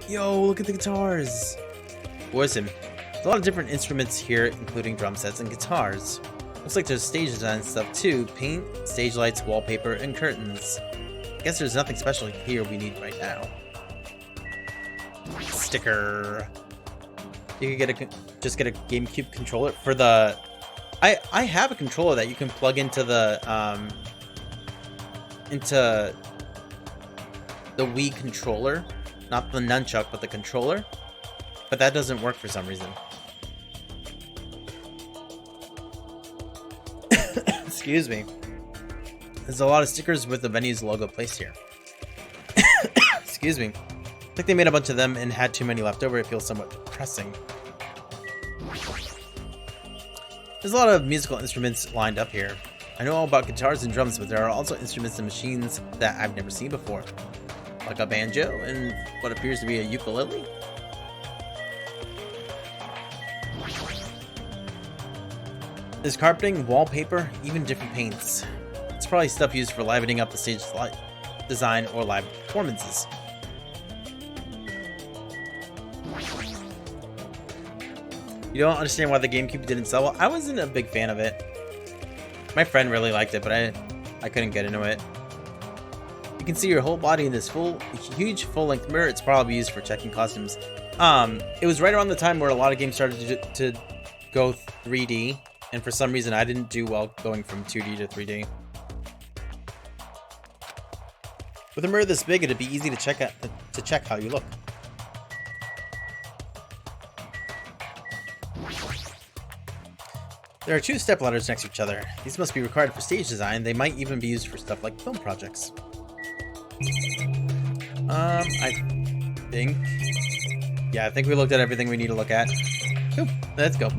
Yo, look at the guitars. Listen, there's a lot of different instruments here, including drum sets and guitars. Looks like there's stage design stuff too. Paint, stage lights, wallpaper, and curtains. Guess there's nothing special here we need right now. Sticker. You could just get a GameCube controller for the. I have a controller that you can plug into the Wii controller, not the nunchuck, but the controller. But that doesn't work for some reason. Excuse me. There's a lot of stickers with the venue's logo placed here. Excuse me. I think they made a bunch of them and had too many left over. It feels somewhat depressing. There's a lot of musical instruments lined up here. I know all about guitars and drums, but there are also instruments and machines that I've never seen before. Like a banjo and what appears to be a ukulele. There's carpeting, wallpaper, even different paints. It's probably stuff used for livening up the stage design or live performances. You don't understand why the GameCube didn't sell well? I wasn't a big fan of it. My friend really liked it, but I couldn't get into it. You can see your whole body in this huge full-length mirror. It's probably used for checking costumes. It was right around the time where a lot of games started to go 3D, and for some reason I didn't do well going from 2D to 3D. With a mirror this big, it'd be easy to check how you look. There are two stepladders next to each other. These must be required for stage design. They might even be used for stuff like film projects. I think... Yeah, I think we looked at everything we need to look at. Oop, let's go.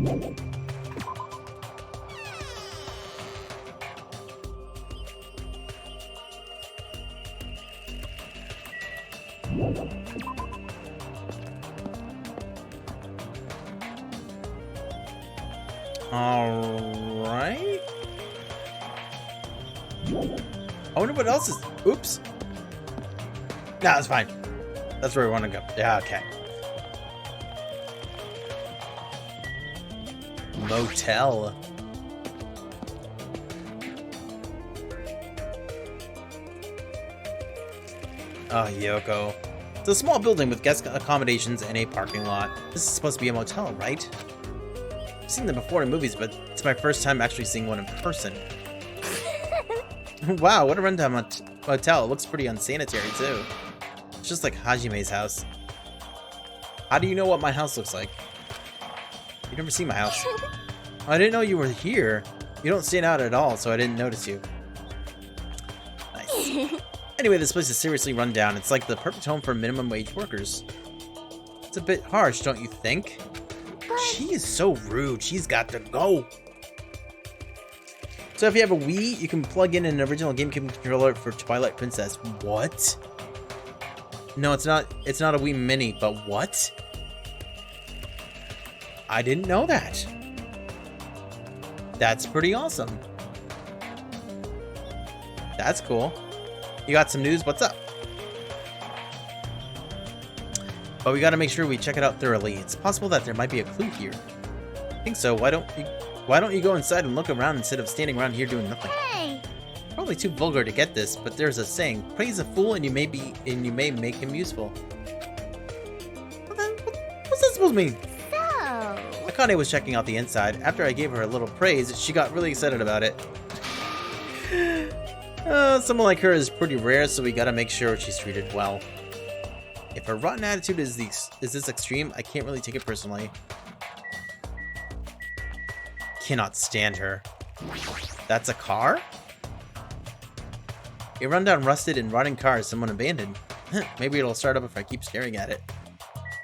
Alright. I wonder what else is... Oops. Nah, it's fine. That's where we want to go. Yeah, okay. Motel. Oh, Yoko. It's a small building with guest accommodations and a parking lot. This is supposed to be a motel, right? I've seen them before in movies, but it's my first time actually seeing one in person. Wow, what a rundown motel. It looks pretty unsanitary, too. It's just like Hajime's house. How do you know what my house looks like? You've never seen my house. I didn't know you were here. You don't stand out at all, so I didn't notice you. Nice. Anyway, this place is seriously run down. It's like the perfect home for minimum wage workers. It's a bit harsh, don't you think? She is so rude. She's got to go. So if you have a Wii, you can plug in an original GameCube controller for Twilight Princess. What? No, it's not. It's not a Wii Mini, but what? I didn't know that. That's pretty awesome. That's cool. You got some news? What's up? But we gotta make sure we check it out thoroughly. It's possible that there might be a clue here. I think so. Why don't you go inside and look around instead of standing around here doing nothing? Hey! Probably too vulgar to get this, but there's a saying: praise a fool and you may make him useful. What's that supposed to mean? So... Akane was checking out the inside. After I gave her a little praise, she got really excited about it. Someone like her is pretty rare, so we gotta make sure she's treated well. If her rotten attitude is this extreme, I can't really take it personally. Cannot stand her. That's a car? A rundown, rusted, and rotting car someone abandoned. Maybe it'll start up if I keep staring at it.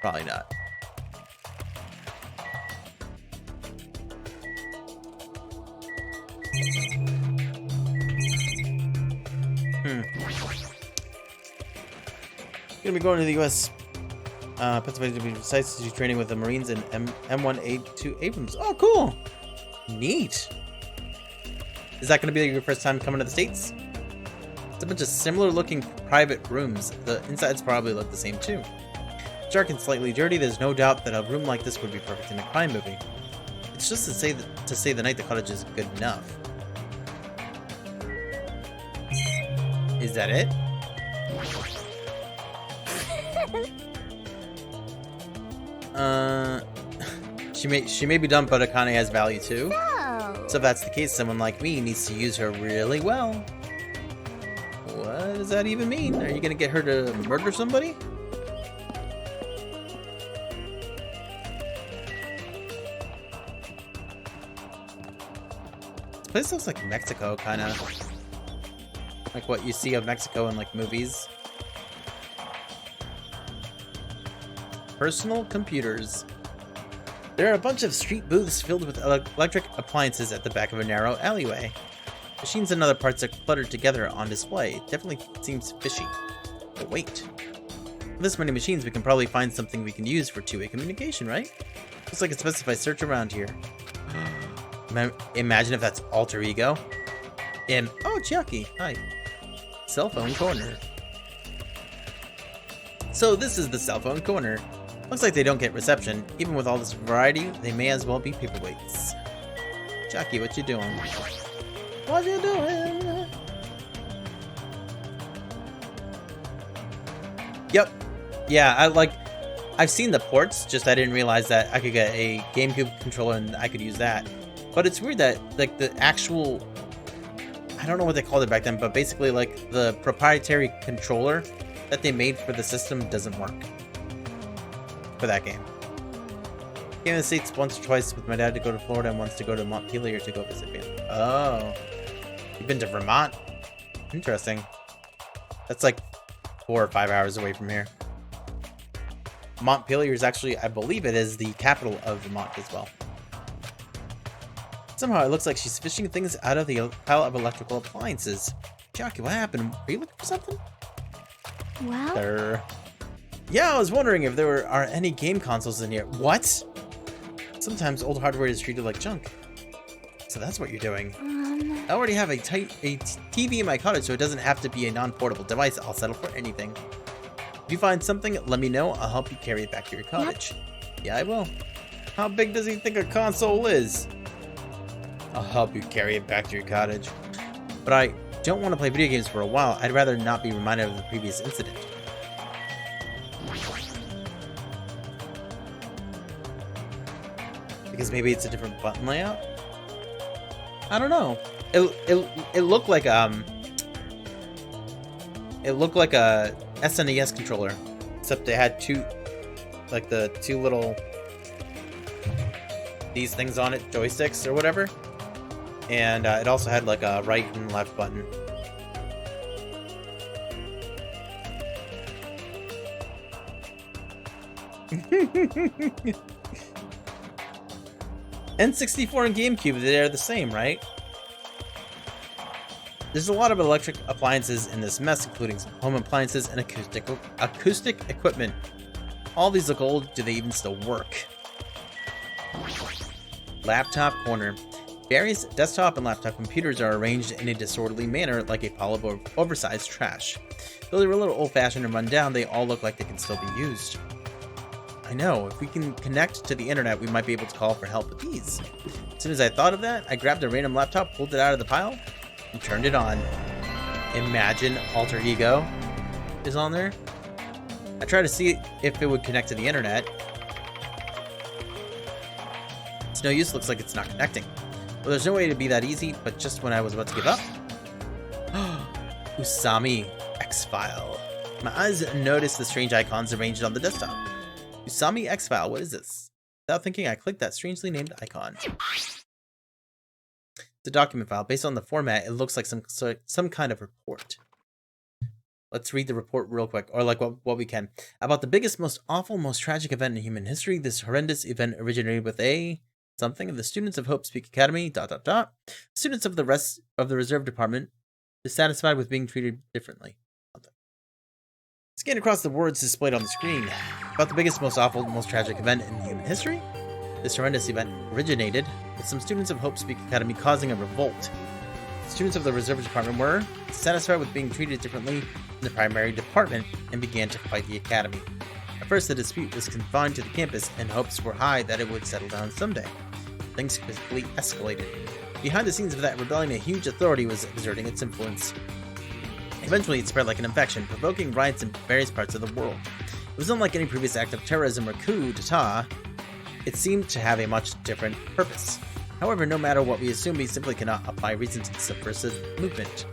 Probably not. Gonna be going to the U.S. Pennsylvania to be sites to do training with the Marines and M1A2 Abrams. Oh, cool! Neat. Is that gonna be your first time coming to the States? It's a bunch of similar looking private rooms. The insides probably look the same too. dark and slightly dirty, there's no doubt that a room like this would be perfect in a crime movie. It's just to say the night the cottage is good enough. Is that it? She may be dumb, but Akane has value too. No. So if that's the case, someone like me needs to use her really well. What does that even mean? Are you gonna get her to murder somebody? This place looks like Mexico, kind of. Like what you see of Mexico in like movies. Personal computers. There are a bunch of street booths filled with electric appliances at the back of a narrow alleyway. Machines and other parts are cluttered together on display. It definitely seems fishy. But wait. With this many machines, we can probably find something we can use for two-way communication, right? Looks like it specifies search around here. Imagine if that's alter ego. Oh, Chiaki. Hi. Cell phone corner. So this is the cell phone corner. Looks like they don't get reception. Even with all this variety, they may as well be paperweights. Chiaki, what you doing? What you doing? Yep. Yeah, I've seen the ports, just I didn't realize that I could get a GameCube controller and I could use that. But it's weird that like the actual, I don't know what they called it back then, but basically like the proprietary controller that they made for the system doesn't work for that game. Came in the States once or twice with my dad to go to Florida and once to go to Montpelier to go visit family. Oh. You've been to Vermont? Interesting. That's like 4 or 5 hours away from here. Montpelier is actually, I believe it is the capital of Vermont as well. Somehow it looks like she's fishing things out of the pile of electrical appliances. Chiaki, what happened? Are you looking for something? Well... Yeah, I was wondering if there are any game consoles in here. What? Sometimes old hardware is treated like junk. So that's what you're doing. I already have a TV in my cottage, so it doesn't have to be a non-portable device. I'll settle for anything. If you find something, let me know. I'll help you carry it back to your cottage. Yep. Yeah, I will. How big does he think a console is? I'll help you carry it back to your cottage. But I don't want to play video games for a while. I'd rather not be reminded of the previous incident. Because maybe it's a different button layout? I don't know. It looked like a SNES controller, except it had the two little these things on it, joysticks or whatever, and it also had like a right and left button. N64 and GameCube, they're the same, right? There's a lot of electric appliances in this mess, including some home appliances and acoustic equipment. All these look old. Do they even still work? Laptop corner. Various desktop and laptop computers are arranged in a disorderly manner like a pile of oversized trash. Though they're a little old-fashioned and run down, they all look like they can still be used. I know, if we can connect to the internet, we might be able to call for help with these. As soon as I thought of that, I grabbed a random laptop, pulled it out of the pile, and turned it on. Imagine Alter Ego is on there. I tried to see if it would connect to the internet. It's no use, looks like it's not connecting. Well, there's no way to be that easy, but just when I was about to give up. Usami X-File. My eyes noticed the strange icons arranged on the desktop. Usami X-File, what is this? Without thinking, I clicked that strangely named icon. It's a document file. Based on the format, it looks like some kind of report. Let's read the report real quick, or like what we can. About the biggest, most awful, most tragic event in human history. This horrendous event originated with a something of the students of Hope Speak Academy, ... Students of the rest of the reserve department dissatisfied with being treated differently. Scan across the words displayed on the screen. About the biggest, most awful, most tragic event in human history. This horrendous event originated with some students of Hope Speak Academy causing a revolt. Students of the reserve department were dissatisfied with being treated differently in the primary department and began to fight the academy. At first, the dispute was confined to the campus, and hopes were high that it would settle down someday. Things quickly escalated. Behind the scenes of that rebellion, a huge authority was exerting its influence. Eventually, it spread like an infection, provoking riots in various parts of the world. It was unlike any previous act of terrorism or coup d'etat. It seemed to have a much different purpose. However, no matter what we assume, we simply cannot apply reason to the subversive movement.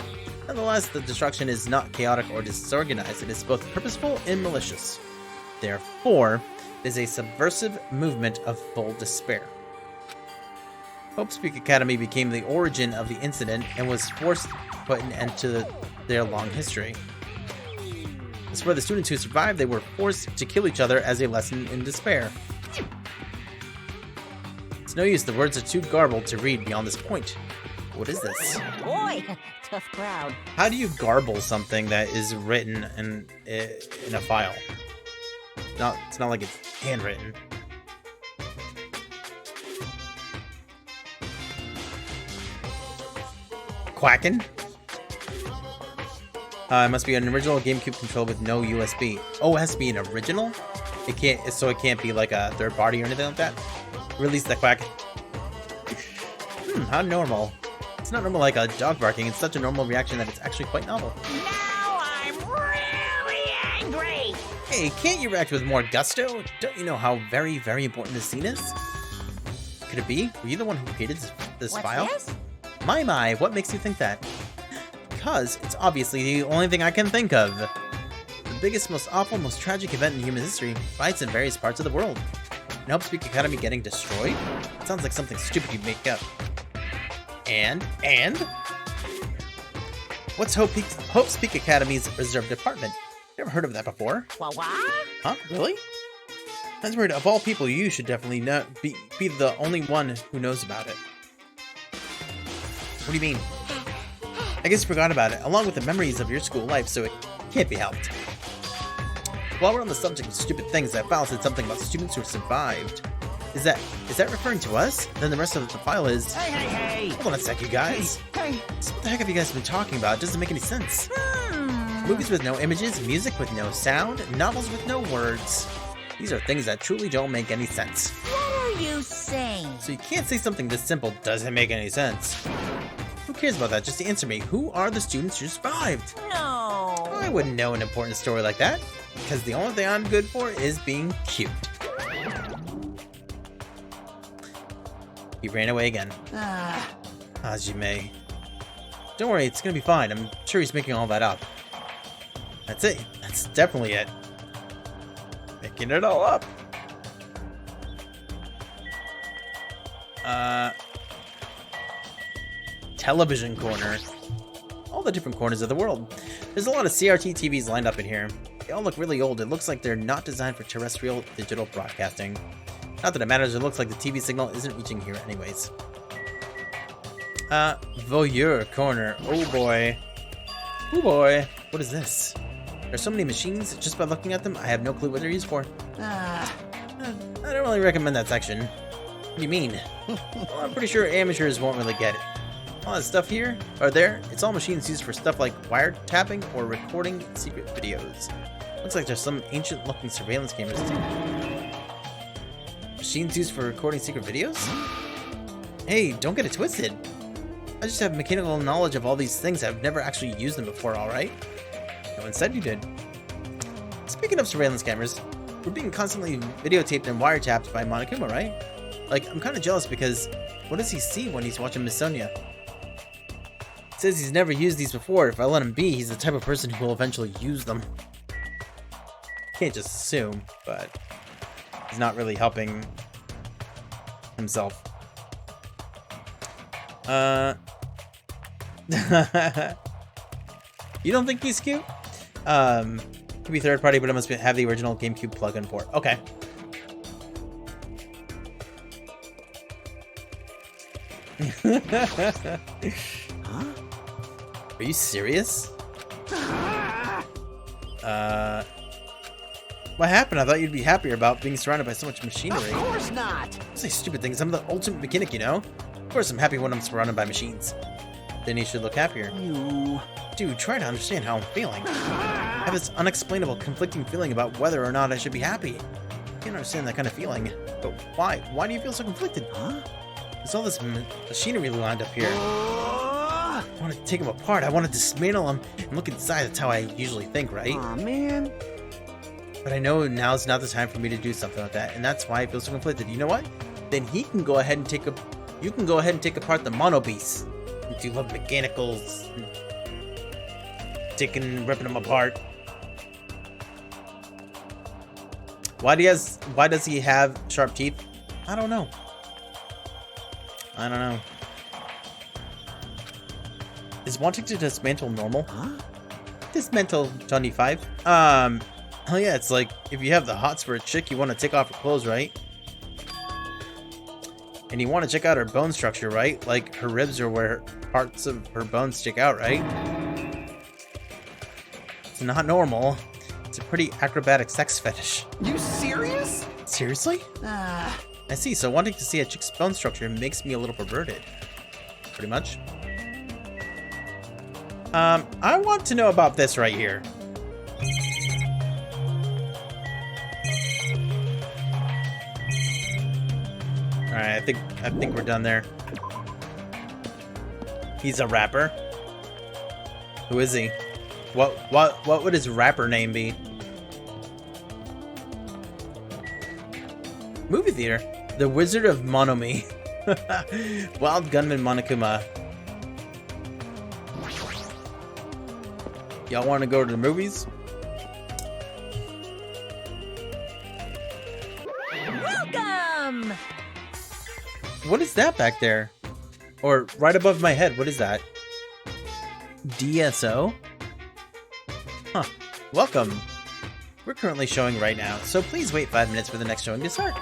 Nonetheless, the destruction is not chaotic or disorganized. It is both purposeful and malicious. Therefore, it is a subversive movement of full despair. Hope's Peak Academy became the origin of the incident and was forced to put an end to their long history. As for the students who survived, they were forced to kill each other as a lesson in despair. It's no use, the words are too garbled to read beyond this point. What is this? Boy, tough crowd. How do you garble something that is written in a file? It's not like it's handwritten. Quacking? It must be an original GameCube controller with no USB. Oh, it has to be an original? It can't be like a third party or anything like that? Release that quack. How normal. It's not normal like a dog barking. It's such a normal reaction that it's actually quite novel. Now I'm really angry. Hey, can't you react with more gusto? Don't you know how very, very important this scene is? Could it be? Were you the one who created this file? This? My, what makes you think that? Because it's obviously the only thing I can think of. The biggest, most awful, most tragic event in human history, fights in various parts of the world. And Hope's Peak Academy getting destroyed? It sounds like something stupid you'd make up. And? What's Hope's Peak Academy's reserve department? Never heard of that before. What? Huh? Really? That's weird. Of all people, you should definitely be the only one who knows about it. What do you mean? I guess you forgot about it, along with the memories of your school life, so it can't be helped. While we're on the subject of stupid things, that file said something about students who survived. Is that referring to us? Then the rest of the file is... Hey! Hold on a sec, you guys. Hey! So what the heck have you guys been talking about? It doesn't make any sense. Movies with no images, music with no sound, novels with no words. These are things that truly don't make any sense. What are you saying? So you can't say something this simple doesn't make any sense. Who cares about that? Just answer me. Who are the students who survived? No. I wouldn't know an important story like that, because the only thing I'm good for is being cute. He ran away again. Hajime. Don't worry, it's gonna be fine. I'm sure he's making all that up. That's it. That's definitely it. Making it all up. Television corner. All the different corners of the world. There's a lot of CRT TVs lined up in here. They all look really old. It looks like they're not designed for terrestrial digital broadcasting. Not that it matters, it looks like the TV signal isn't reaching here anyways. Voyeur corner. Oh boy. Oh boy. What is this? There's so many machines, just by looking at them, I have no clue what they're used for. I don't really recommend that section. What do you mean? Well, I'm pretty sure amateurs won't really get it. All that stuff here, or there, it's all machines used for stuff like wiretapping or recording secret videos. Looks like there's some ancient looking surveillance cameras too. Machines used for recording secret videos? Hey, don't get it twisted. I just have mechanical knowledge of all these things. I've never actually used them before, alright? No one said you did. Speaking of surveillance cameras, we're being constantly videotaped and wiretapped by Monokuma, right? Like, I'm kind of jealous because what does he see when he's watching Miss Sonia? He says he's never used these before. If I let him be, he's the type of person who will eventually use them. Can't just assume, but he's not really helping himself. You don't think he's cute? Could be third party, but it must have the original GameCube plug-in port. Okay. Huh? Are you serious? What happened? I thought you'd be happier about being surrounded by so much machinery. Of course not. Don't say stupid things. I'm the ultimate mechanic, you know? Of course I'm happy when I'm surrounded by machines. Then you should look happier. You. Dude, try to understand how I'm feeling. I have this unexplainable, conflicting feeling about whether or not I should be happy. I can't understand that kind of feeling. But why? Why do you feel so conflicted? Huh? There's all this machinery lined up here. I want to take them apart. I want to dismantle them and look inside. That's how I usually think, right? Aw, man. But I know now's not the time for me to do something like that, and that's why I feel so conflicted. You know what? Then he can go ahead and take a. You can go ahead and take apart the mono beasts. If you love mechanicals, ripping them apart. Why does he have sharp teeth? I don't know. I don't know. Is wanting to dismantle normal? Huh? Dismantle 25. Oh yeah, it's like if you have the hots for a chick, you want to take off her clothes, right? And you want to check out her bone structure, right? Like her ribs are where parts of her bones stick out, right? It's not normal. It's a pretty acrobatic sex fetish. You serious? Seriously? Ah. I see, so wanting to see a chick's bone structure makes me a little perverted. Pretty much. I want to know about this right here. Alright, I think we're done there. He's a rapper. Who is he? What would his rapper name be? Movie theater. The Wizard of Monomi. Wild Gunman Monokuma. Y'all want to go to the movies? Welcome! What is that back there? Or right above my head, what is that? DSO? Huh. Welcome. We're currently showing right now, so please wait 5 minutes for the next showing to start.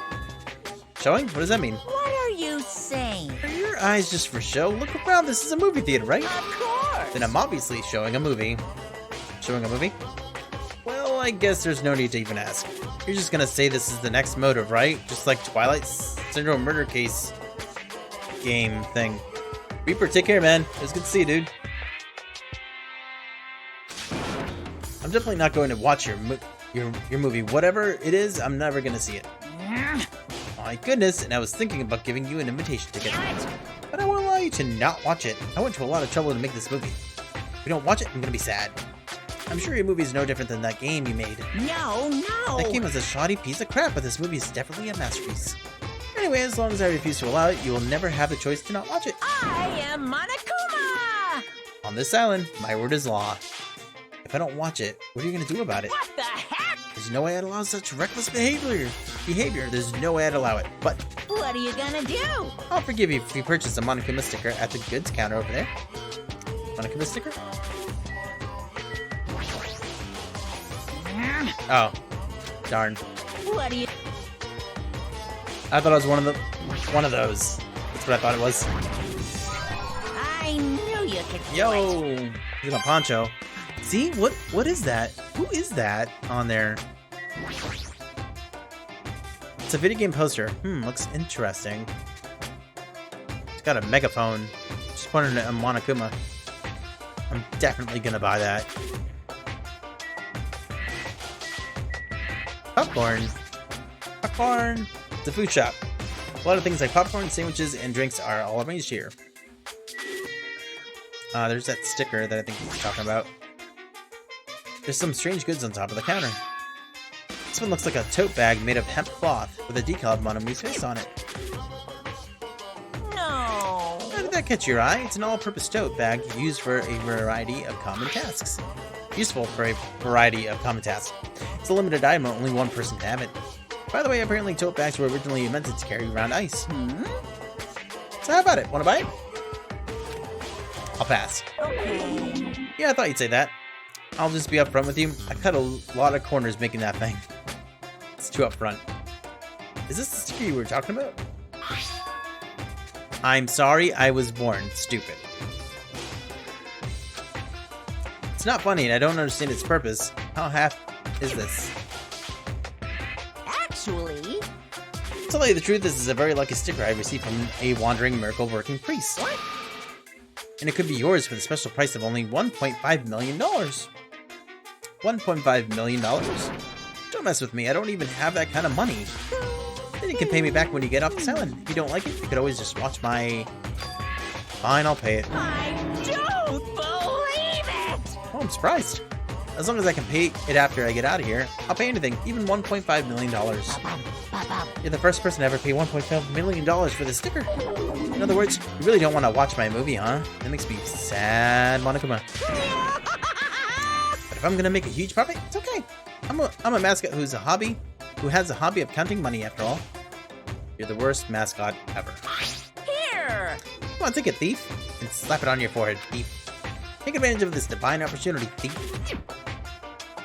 Showing? What does that mean? What are you saying? Are your eyes just for show? Look around, this is a movie theater, right? Of course! Then I'm obviously showing a movie. Showing a movie? Well, I guess there's no need to even ask. You're just gonna say this is the next motive, right? Just like Twilight Syndrome murder case game thing. Reaper, take care, man. It was good to see you, dude. I'm definitely not going to watch your movie. Whatever it is, I'm never gonna see it. My goodness, and I was thinking about giving you an invitation ticket. But I won't allow you to not watch it. I went to a lot of trouble to make this movie. If you don't watch it, I'm gonna be sad. I'm sure your movie is no different than that game you made. No, no! That game was a shoddy piece of crap, but this movie is definitely a masterpiece. Anyway, as long as I refuse to allow it, you will never have the choice to not watch it. I am Monokuma! On this island, my word is law. If I don't watch it, what are you gonna do about it? What the heck? There's no way I'd allow such reckless behavior. There's no way I'd allow it. But What are you gonna do? I'll forgive you if you purchase a Monokuma sticker at the goods counter over there. Monokuma sticker? Oh, darn. What are you... I thought it was one of those. That's what I thought it was. I knew you could do it. Yo, he's in a poncho. See, what is that? Who is that on there? It's a video game poster. Looks interesting. It's got a megaphone. Just pointing at Monokuma. I'm definitely gonna buy that. Popcorn. Popcorn. It's a food shop. A lot of things like popcorn, sandwiches, and drinks are all arranged here. There's that sticker that I think he's talking about. There's some strange goods on top of the counter. This one looks like a tote bag made of hemp cloth with a decal of Monomi's face on it. No. How did that catch your eye? It's an all-purpose tote bag used for a variety of common tasks. Useful for a variety of common tasks. It's a limited item, only one person can have it. By the way, apparently tote bags were originally invented to carry around ice. So how about it? Wanna buy it? I'll pass. Okay. Yeah, I thought you'd say that. I'll just be upfront with you. I cut a lot of corners making that thing. It's too upfront. Is this the sticker you were talking about? I'm sorry I was born stupid. It's not funny and I don't understand its purpose. How half is this? Actually... To tell you the truth, this is a very lucky sticker I received from a wandering miracle working priest. What? And it could be yours for the special price of only $1.5 million. $1.5 million? Don't mess with me, I don't even have that kind of money. Then you can pay me back when you get off this island. If you don't like it, you could always just watch my... Fine, I'll pay it. I don't believe it! Oh, I'm surprised. As long as I can pay it after I get out of here, I'll pay anything, even $1.5 million. You're the first person to ever pay $1.5 million for this sticker. In other words, you really don't want to watch my movie, huh? That makes me sad, Monokuma. But if I'm gonna make a huge profit, it's okay. I'm a mascot who has a hobby of counting money, after all. You're the worst mascot ever. Here! Come on, take it, thief, and slap it on your forehead, thief. Take advantage of this divine opportunity, thief.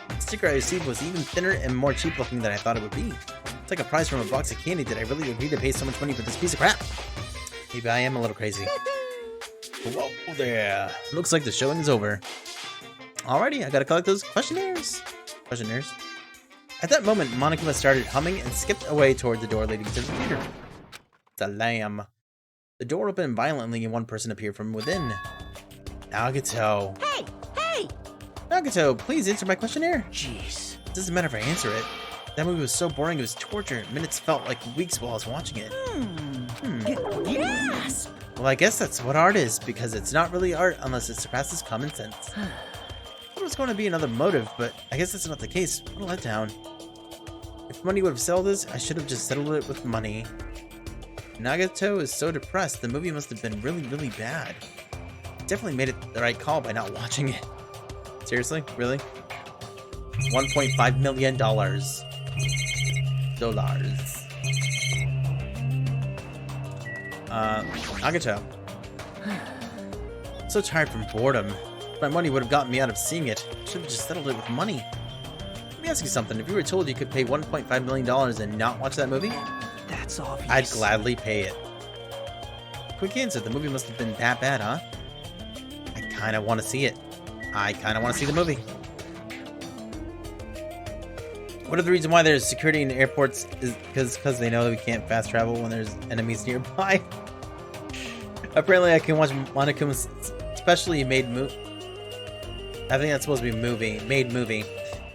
The sticker I received was even thinner and more cheap looking than I thought it would be. It's like a prize from a box of candy. Did I really agree to pay so much money for this piece of crap? Maybe I am a little crazy. Whoa there. Looks like the showing is over. Alrighty, I gotta collect those questionnaires. At that moment, Monokuma started humming and skipped away toward the door leading to the theater. It's a lamb. The door opened violently and one person appeared from within. Nagato. Hey! Hey! Nagato, please answer my questionnaire. Jeez. It doesn't matter if I answer it. That movie was so boring, it was torture. Minutes felt like weeks while I was watching it. Yes! Well, I guess that's what art is, because it's not really art unless it surpasses common sense. I thought it was going to be another motive, but I guess that's not the case. What a letdown. If money would have settled this, I should have just settled it with money. Nagato is so depressed, the movie must have been really, really bad. Definitely made it the right call by not watching it. Seriously? Really? $1.5 million. Nagato. So tired from boredom. My money would have gotten me out of seeing it. Should have just settled it with money. Let me ask you something. If you were told you could pay $1.5 million and not watch that movie, That's obvious. I'd gladly pay it. Quick answer. The movie must have been that bad, huh? I kind of want to see it. I kind of want to see the movie. What if the reason why there's security in airports is because they know that we can't fast travel when there's enemies nearby? Apparently I can watch Monokuma's specially made movie. I think that's supposed to be made movie.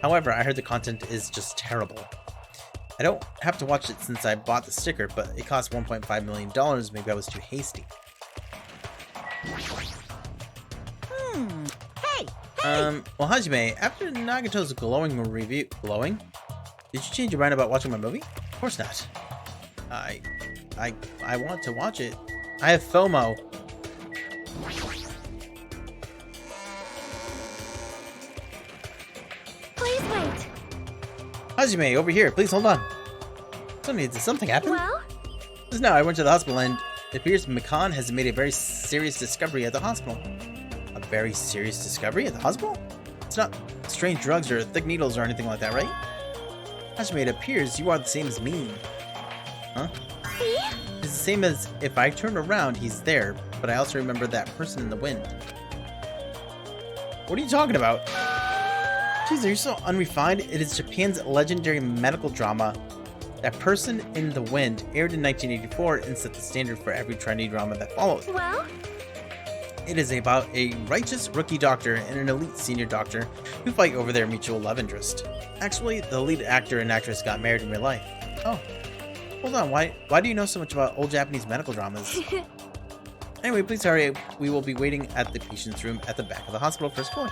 However, I heard the content is just terrible. I don't have to watch it since I bought the sticker, but it cost $1.5 million. Maybe I was too hasty. Hey! Well, Hajime, after Nagato's glowing review... Glowing? Did you change your mind about watching my movie? Of course not. I want to watch it. I have FOMO. Please wait. Hajime, over here. Please hold on. Did something happen? Well? Just now, I went to the hospital and it appears Mikan has made a very serious discovery at the hospital. A very serious discovery at the hospital? It's not strange drugs or thick needles or anything like that, right? Hajime, it appears you are the same as me. Huh? See? It's the same as if I turn around, he's there, but I also remember that person in the wind. What are you talking about? Jeez, you're so unrefined. It is Japan's legendary medical drama. That Person in the Wind aired in 1984 and set the standard for every trendy drama that followed. Well? It is about a righteous rookie doctor and an elite senior doctor who fight over their mutual love interest. Actually, the lead actor and actress got married in real life. Oh. Hold on, why do you know so much about old Japanese medical dramas? Anyway, please hurry. We will be waiting at the patient's room at the back of the hospital first floor.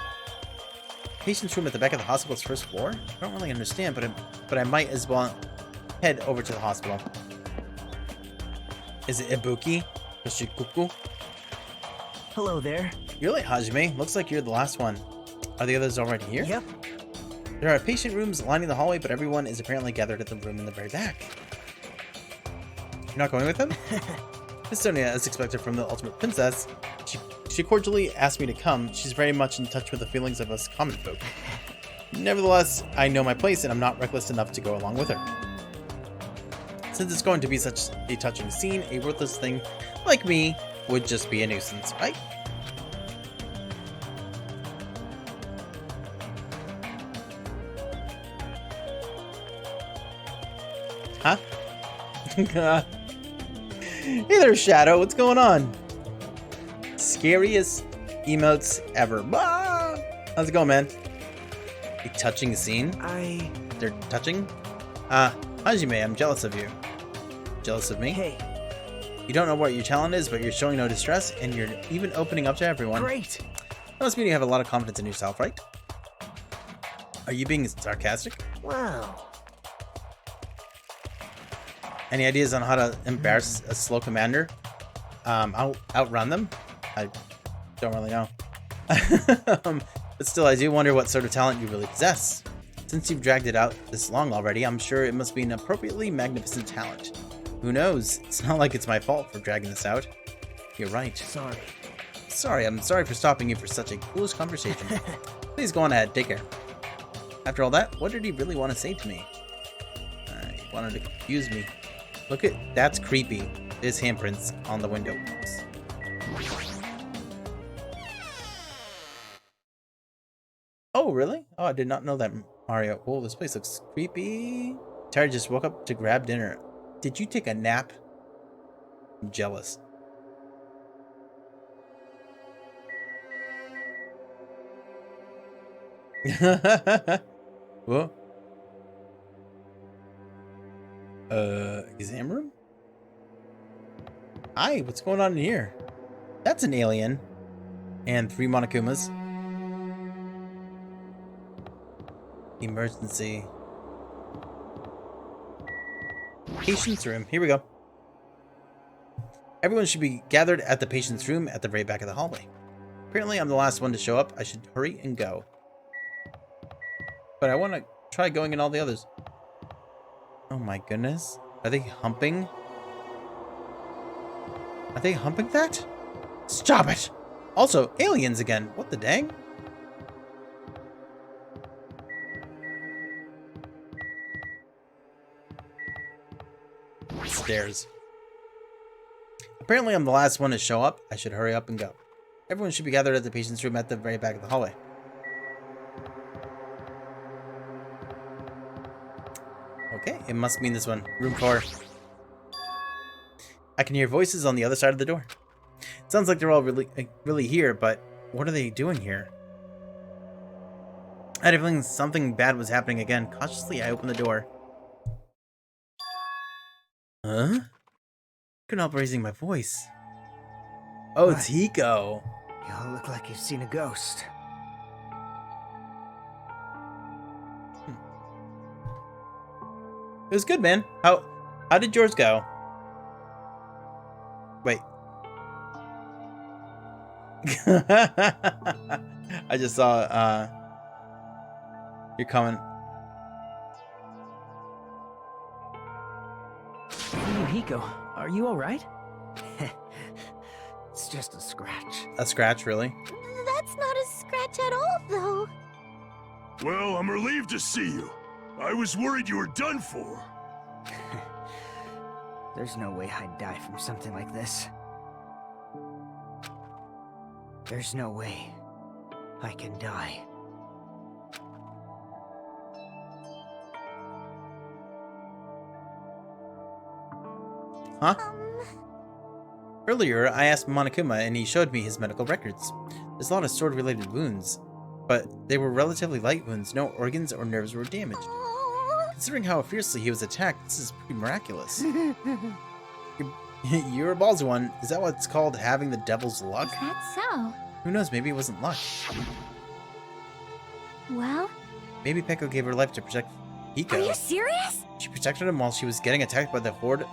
Patient's room at the back of the hospital's first floor? I don't really understand, but I might as well head over to the hospital. Is it Ibuki? Yoshikuku? Hello there. You're late, Hajime. Looks like you're the last one. Are the others already here? Yep. There are patient rooms lining the hallway, but everyone is apparently gathered at the room in the very back. You're not going with them? Miss Sonia, as expected from the Ultimate Princess, she cordially asked me to come. She's very much in touch with the feelings of us common folk. Nevertheless, I know my place and I'm not reckless enough to go along with her. Since it's going to be such a touching scene, a worthless thing like me would just be a nuisance, right? Huh? Hey there, Shadow. What's going on? Scariest emotes ever. Bah! How's it going, man? A touching scene? I... They're touching? Hajime, I'm jealous of you. Jealous of me? Hey, You don't know what your talent is, but you're showing no distress, and you're even opening up to everyone. great! That must mean you have a lot of confidence in yourself, right? Are you being sarcastic? Wow. Any ideas on how to embarrass a slow commander? Outrun them? I don't really know. But still, I do wonder what sort of talent you really possess. Since you've dragged it out this long already, I'm sure it must be an appropriately magnificent talent. Who knows? It's not like it's my fault for dragging this out. You're right. Sorry. I'm sorry for stopping you for such a foolish conversation. Please go on ahead, take care. After all that, what did he really want to say to me? He wanted to confuse me. Look at, that's creepy. There's handprints on the window. Oh, really? Oh, I did not know that, Mario. Oh, this place looks creepy. Tara just woke up to grab dinner. Did you take a nap? I'm jealous. Whoa. Exam room? Hi, what's going on in here? That's an alien. And 3 Monokumas. Emergency. Patient's room. Here we go. Everyone should be gathered at the patient's room at the very back of the hallway. Apparently, I'm the last one to show up. I should hurry and go. But I want to try going in all the others. Oh my goodness. Are they humping? Are they humping that? Stop it! Also, aliens again. What the dang? Stairs. Apparently, I'm the last one to show up. I should hurry up and go. Everyone should be gathered at the patient's room at the very back of the hallway. Okay, it must mean this one. Room 4. I can hear voices on the other side of the door. It sounds like they're all really here, but what are they doing here? I had a feeling something bad was happening again. Cautiously, I opened the door. Huh? Couldn't help raising my voice. Oh, it's Hiko. You all look like you've seen a ghost. It was good, man. How did yours go? Wait. I just saw your comment. Hey, Hiko, are you alright? It's just a scratch. A scratch, really? That's not a scratch at all, though. Well, I'm relieved to see you. I was worried you were done for. There's no way I'd die from something like this. There's no way I can die. Huh? Earlier, I asked Monokuma and he showed me his medical records. There's a lot of sword-related wounds, but they were relatively light wounds. No organs or nerves were damaged. Considering how fiercely he was attacked, this is pretty miraculous. You're a ballsy one. Is that what's called having the devil's luck? Is that so? Who knows, maybe it wasn't luck. Well, Maybe Peko gave her life to protect Hiko. are you serious? She protected him while she was getting attacked by the horde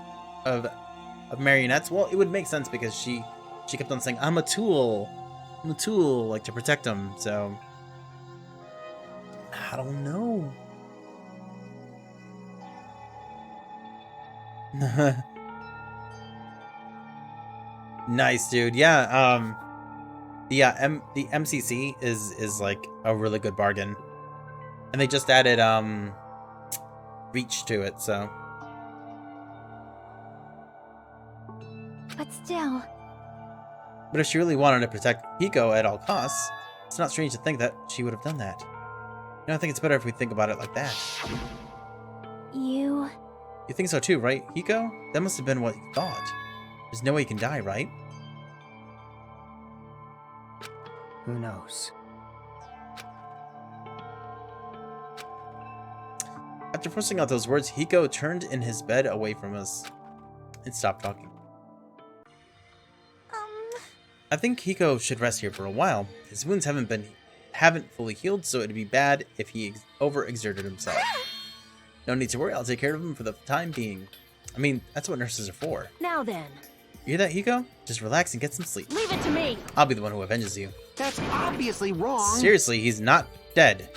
of marionettes. Well, it would make sense because she kept on saying, I'm a tool, like to protect him. So I don't know. Nice, dude. Yeah, the MCC is like a really good bargain. And they just added reach to it, so. But still, But if she really wanted to protect Hiko at all costs, it's not strange to think that she would have done that. You know, I think it's better if we think about it like that. you... You think so too, right, Hiko? That must have been what you thought. There's no way you can die, right? Who knows? After forcing out those words, Hiko turned in his bed away from us and stopped talking. I think Hiko should rest here for a while. His wounds haven't fully healed, so it'd be bad if he overexerted himself. No need to worry, I'll take care of him for the time being. I mean, that's what nurses are for. Now then. You hear that, Hiko? Just relax and get some sleep. Leave it to me. I'll be the one who avenges you. That's obviously wrong. Seriously, he's not dead.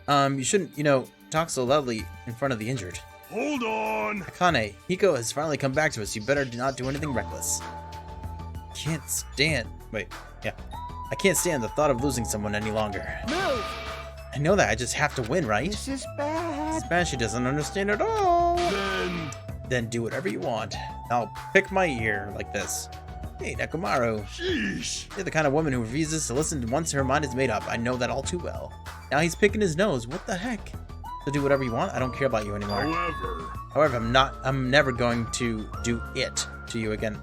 You shouldn't, talk so loudly in front of the injured. Hold on. Akane, Hiko has finally come back to us. You better not do anything reckless. I can't stand the thought of losing someone any longer. Move. I know that, I just have to win, right? This is bad. Spanish she doesn't understand at all. Then do whatever you want. I'll pick my ear like this. Hey, Nekomaru. sheesh. You're the kind of woman who refuses to listen once her mind is made up. I know that all too well. Now he's picking his nose. What the heck? So do whatever you want. I don't care about you anymore. However, However, I'm never going to do it to you again.